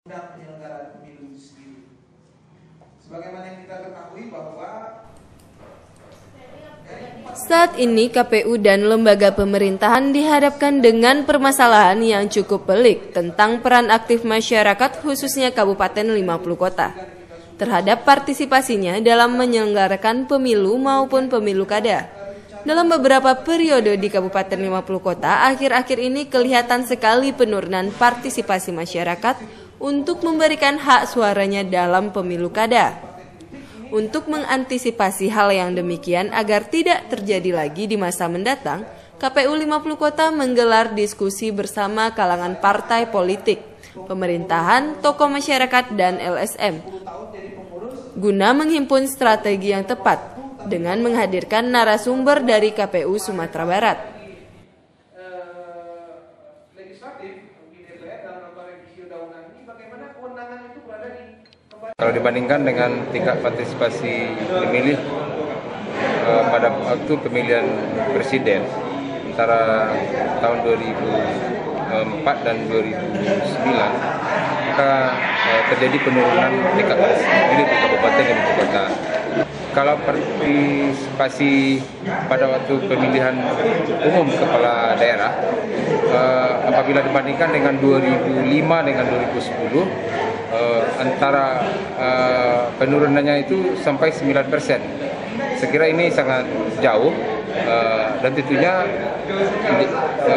penyelenggaraan pemilu itu sendiri. Sebagaimana yang kita ketahui bahwa saat ini KPU dan lembaga pemerintahan dihadapkan dengan permasalahan yang cukup pelik tentang peran aktif masyarakat khususnya Kabupaten 50 Kota terhadap partisipasinya dalam menyelenggarakan pemilu maupun pemilu kada. Dalam beberapa periode di Kabupaten 50 Kota, akhir-akhir ini kelihatan sekali penurunan partisipasi masyarakat untuk memberikan hak suaranya dalam pemilu kada. Untuk mengantisipasi hal yang demikian agar tidak terjadi lagi di masa mendatang, KPU 50 Kota menggelar diskusi bersama kalangan partai politik, pemerintahan, tokoh masyarakat, dan LSM, guna menghimpun strategi yang tepat dengan menghadirkan narasumber dari KPU Sumatera Barat. Kalau dibandingkan dengan tingkat partisipasi pemilih pada waktu pemilihan presiden antara tahun 2004 dan 2009, maka terjadi penurunan tingkat pemilih di Kabupaten 50 Kota. Kalau partisipasi pada waktu pemilihan umum kepala daerah, apabila dibandingkan dengan 2005 dengan 2010, antara penurunannya itu sampai 9%. Saya kira ini sangat jauh dan tentunya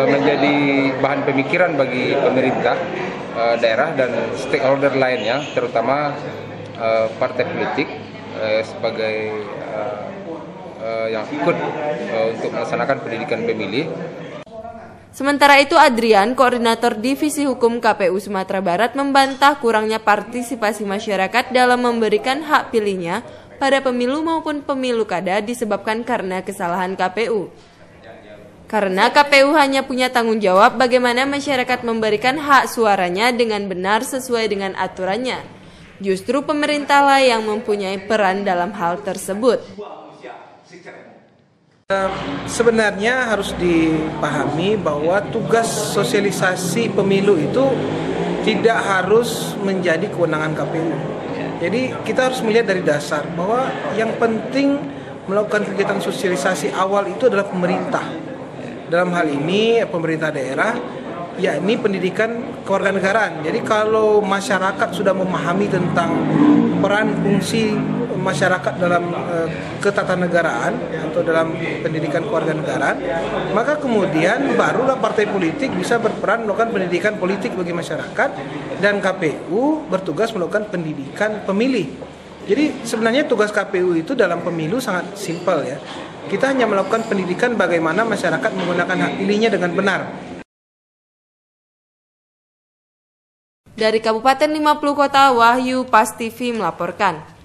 menjadi bahan pemikiran bagi pemerintah daerah dan stakeholder lainnya, terutama partai politik sebagai yang ikut untuk melaksanakan pendidikan pemilih. Sementara itu, Adrian, koordinator Divisi Hukum KPU Sumatera Barat, membantah kurangnya partisipasi masyarakat dalam memberikan hak pilihnya pada pemilu maupun pemilu kada disebabkan karena kesalahan KPU. Karena KPU hanya punya tanggung jawab bagaimana masyarakat memberikan hak suaranya dengan benar sesuai dengan aturannya. Justru pemerintahlah yang mempunyai peran dalam hal tersebut. Sebenarnya harus dipahami bahwa tugas sosialisasi pemilu itu tidak harus menjadi kewenangan KPU. Jadi kita harus melihat dari dasar bahwa yang penting melakukan kegiatan sosialisasi awal itu adalah pemerintah. Dalam hal ini pemerintah daerah, yakni pendidikan kewarganegaraan. Jadi kalau masyarakat sudah memahami tentang peran fungsi masyarakat dalam ketatanegaraan atau dalam pendidikan kewarganegaraan, maka kemudian barulah partai politik bisa berperan melakukan pendidikan politik bagi masyarakat dan KPU bertugas melakukan pendidikan pemilih. Jadi sebenarnya tugas KPU itu dalam pemilu sangat simpel ya. Kita hanya melakukan pendidikan bagaimana masyarakat menggunakan hak pilihnya dengan benar. Dari Kabupaten 50 Kota, Wahyu Pas TV melaporkan.